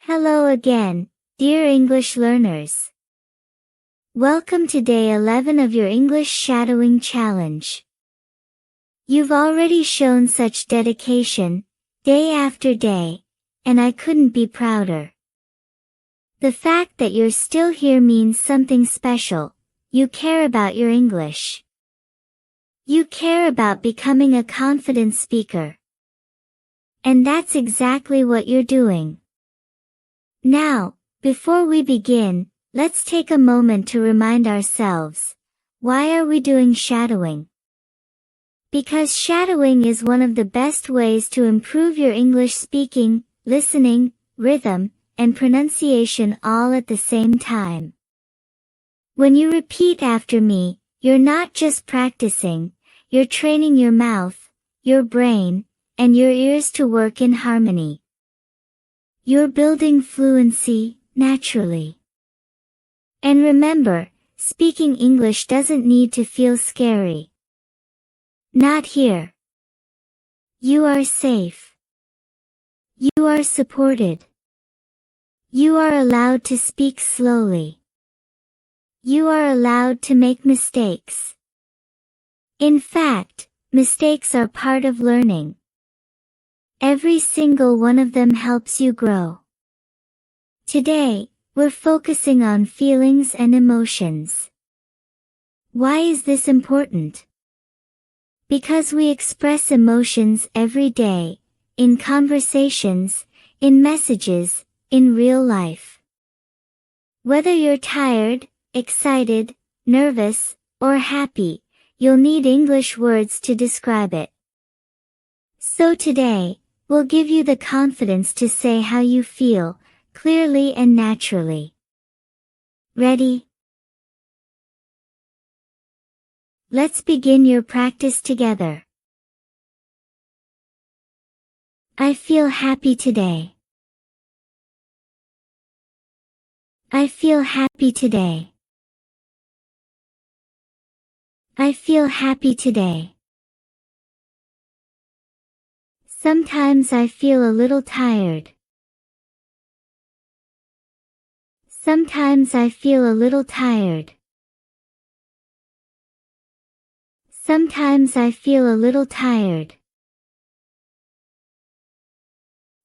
Hello again, dear English learners. Welcome to day 11 of your English Shadowing Challenge. You've already shown such dedication, day after day, and I couldn't be prouder. The fact that you're still here means something special. You care about your English. You care about becoming a confident speaker. And that's exactly what you're doing. Now, before we begin, let's take a moment to remind ourselves, why are we doing shadowing? Because shadowing is one of the best ways to improve your English speaking, listening, rhythm, and pronunciation all at the same time. When you repeat after me, you're not just practicing, you're training your mouth, your brain, and your ears to work in harmony. You're building fluency, naturally. And remember, speaking English doesn't need to feel scary. Not here. You are safe. You are supported. You are allowed to speak slowly. You are allowed to make mistakes. In fact, mistakes are part of learning. Every single one of them helps you grow. Today, we're focusing on feelings and emotions. Why is this important? Because we express emotions every day, in conversations, in messages, in real life. Whether you're tired, excited, nervous, or happy, you'll need English words to describe it. So today, we'll give you the confidence to say how you feel, clearly and naturally. Ready? Let's begin your practice together. I feel happy today. I feel happy today. I feel happy today. Sometimes I feel a little tired. Sometimes I feel a little tired. Sometimes I feel a little tired.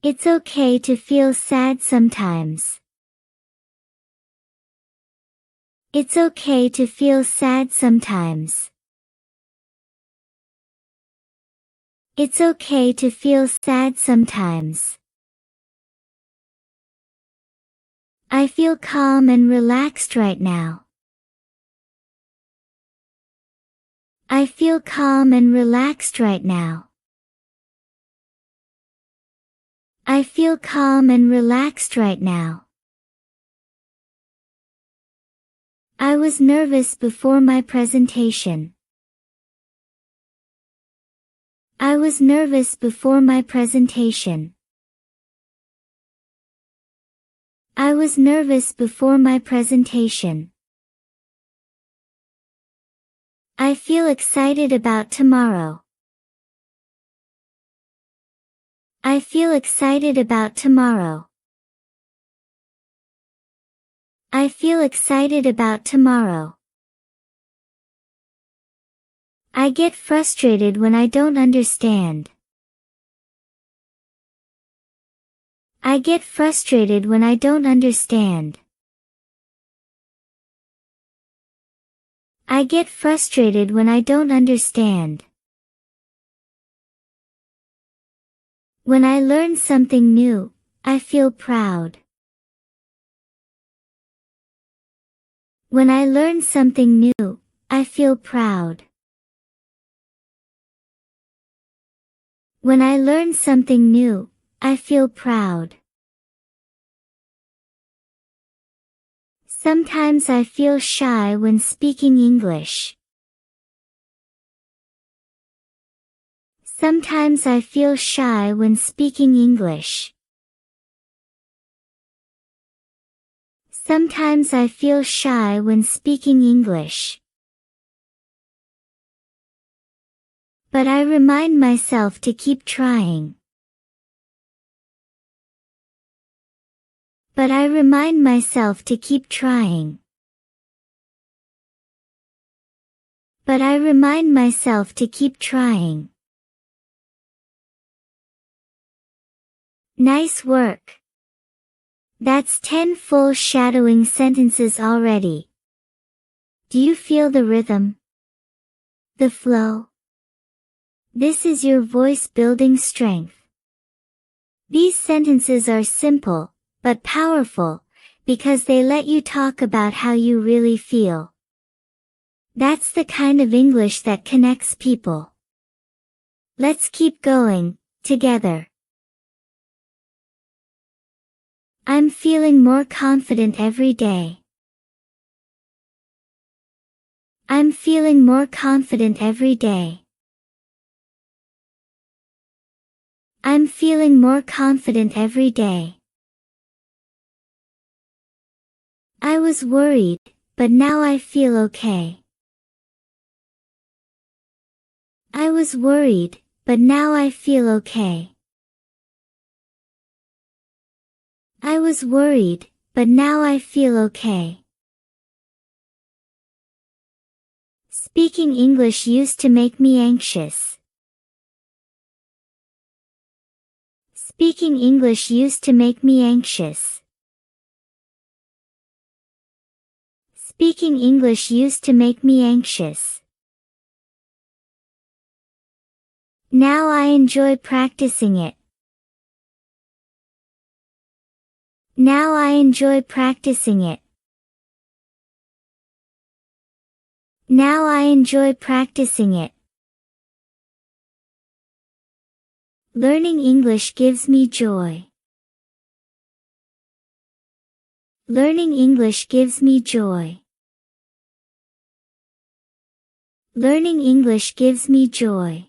It's okay to feel sad sometimes. It's okay to feel sad sometimes. It's okay to feel sad sometimes. I feel calm and relaxed right now. I feel calm and relaxed right now. I feel calm and relaxed right now. I was nervous before my presentation. I was nervous before my presentation. I was nervous before my presentation. I feel excited about tomorrow. I feel excited about tomorrow. I feel excited about tomorrow. I get frustrated when I don't understand. I get frustrated when I don't understand. I get frustrated when I don't understand. When I learn something new, I feel proud. When I learn something new, I feel proud. When I learn something new, I feel proud. Sometimes I feel shy when speaking English. Sometimes I feel shy when speaking English. Sometimes I feel shy when speaking English. But I remind myself to keep trying. But I remind myself to keep trying. But I remind myself to keep trying. Nice work. That's 10 full shadowing sentences already. Do you feel the rhythm? The flow? This is your voice building strength. These sentences are simple, but powerful, because they let you talk about how you really feel. That's the kind of English that connects people. Let's keep going, together. I'm feeling more confident every day. I'm feeling more confident every day. I'm feeling more confident every day. I was worried, but now I feel okay. I was worried, but now I feel okay. I was worried, but now I feel okay. Speaking English used to make me anxious. Speaking English used to make me anxious. Speaking English used to make me anxious. Now I enjoy practicing it. Now I enjoy practicing it. Now I enjoy practicing it. Learning English gives me joy. Learning English gives me joy. Learning English gives me joy.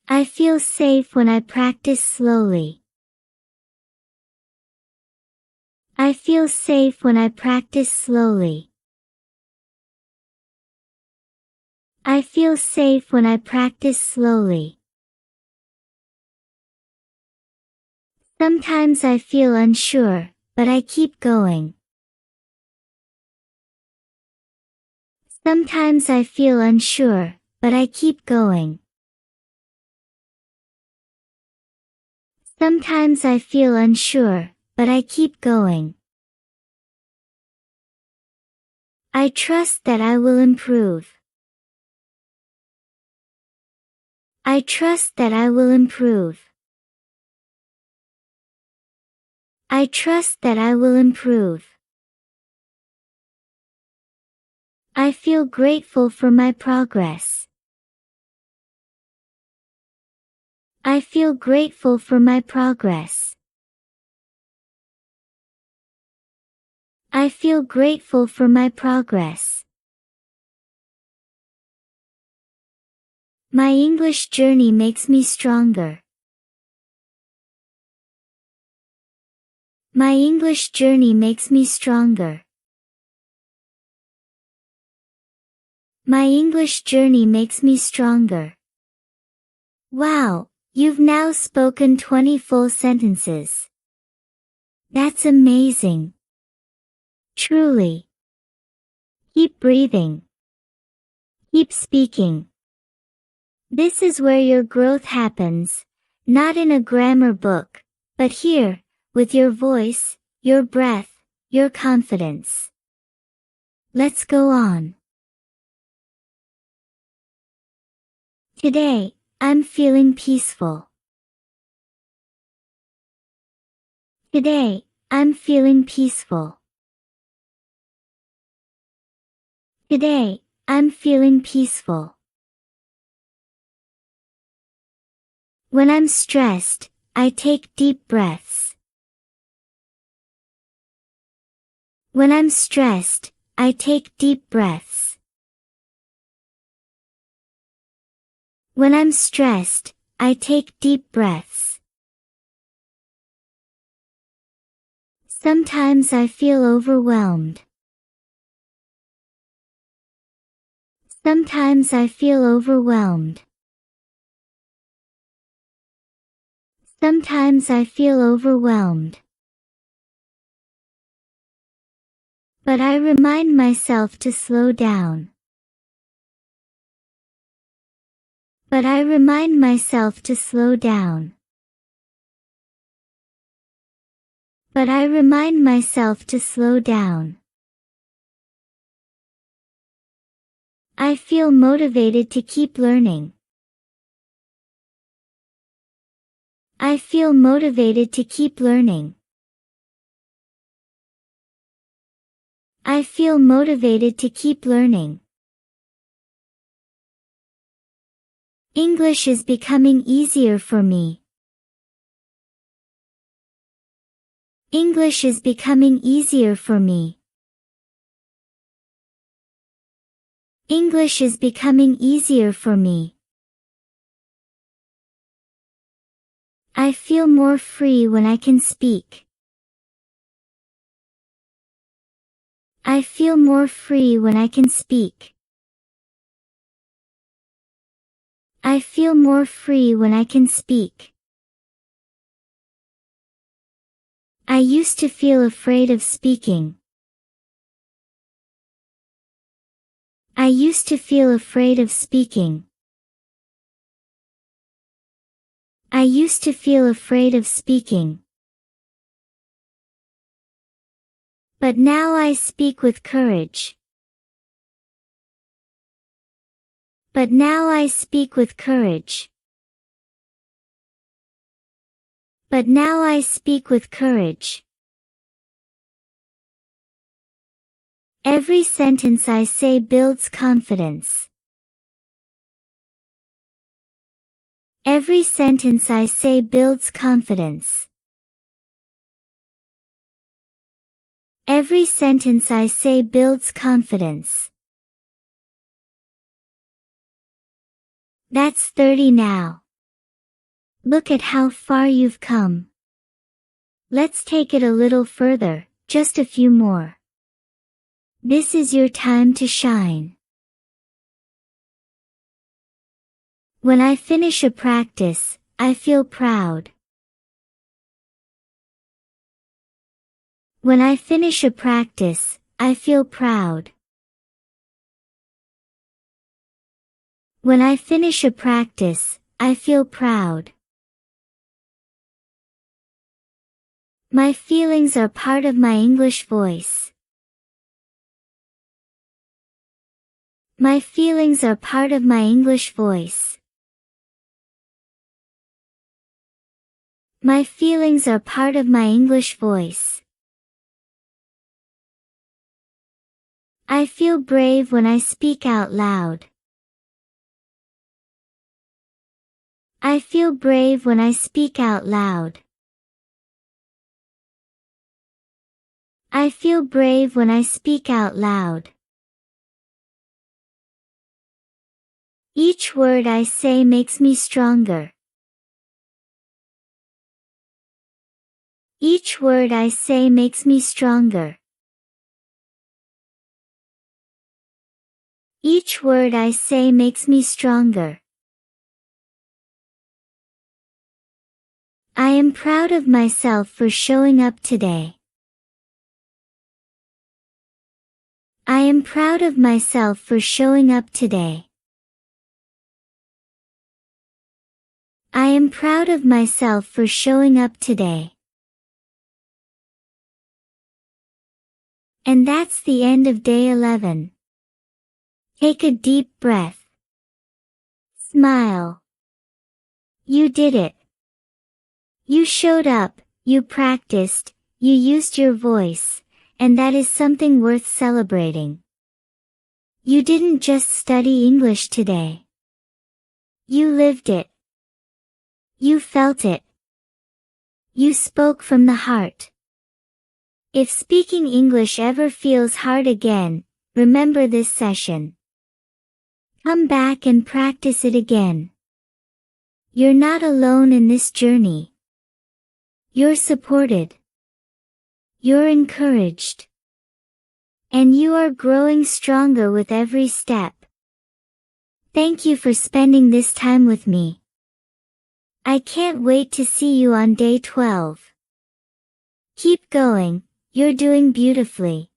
I feel safe when I practice slowly. I feel safe when I practice slowly. I feel safe when I practice slowly. Sometimes I feel unsure, but I keep going. Sometimes I feel unsure, but I keep going. Sometimes I feel unsure, but I keep going. I trust that I will improve. I trust that I will improve. I trust that I will improve. I feel grateful for my progress. I feel grateful for my progress. I feel grateful for my progress. My English journey makes me stronger. My English journey makes me stronger. My English journey makes me stronger. Wow, you've now spoken 20 full sentences. That's amazing. Truly. Keep breathing. Keep speaking. This is where your growth happens, not in a grammar book, but here, with your voice, your breath, your confidence. Let's go on. Today, I'm feeling peaceful. Today, I'm feeling peaceful. Today, I'm feeling peaceful. When I'm stressed, I take deep breaths. When I'm stressed, I take deep breaths. When I'm stressed, I take deep breaths. Sometimes I feel overwhelmed. Sometimes I feel overwhelmed. Sometimes I feel overwhelmed. But I remind myself to slow down. But I remind myself to slow down. But I remind myself to slow down. I feel motivated to keep learning. I feel motivated to keep learning. I feel motivated to keep learning. English is becoming easier for me. English is becoming easier for me. English is becoming easier for me. I feel more free when I can speak. I feel more free when I can speak. I feel more free when I can speak. I used to feel afraid of speaking. I used to feel afraid of speaking. I used to feel afraid of speaking. But now I speak with courage. But now I speak with courage. But now I speak with courage. Every sentence I say builds confidence. Every sentence I say builds confidence. Every sentence I say builds confidence. That's 30 now. Look at how far you've come. Let's take it a little further, just a few more. This is your time to shine. When I finish a practice, I feel proud. When I finish a practice, I feel proud. When I finish a practice, I feel proud. My feelings are part of my English voice. My feelings are part of my English voice. My feelings are part of my English voice. I feel brave when I speak out loud. I feel brave when I speak out loud. I feel brave when I speak out loud. Each word I say makes me stronger. Each word I say makes me stronger. Each word I say makes me stronger. I am proud of myself for showing up today. I am proud of myself for showing up today. I am proud of myself for showing up today. And that's the end of day 11. Take a deep breath. Smile. You did it. You showed up, you practiced, you used your voice, and that is something worth celebrating. You didn't just study English today. You lived it. You felt it. You spoke from the heart. If speaking English ever feels hard again, remember this session. Come back and practice it again. You're not alone in this journey. You're supported. You're encouraged. And you are growing stronger with every step. Thank you for spending this time with me. I can't wait to see you on day 12. Keep going, you're doing beautifully.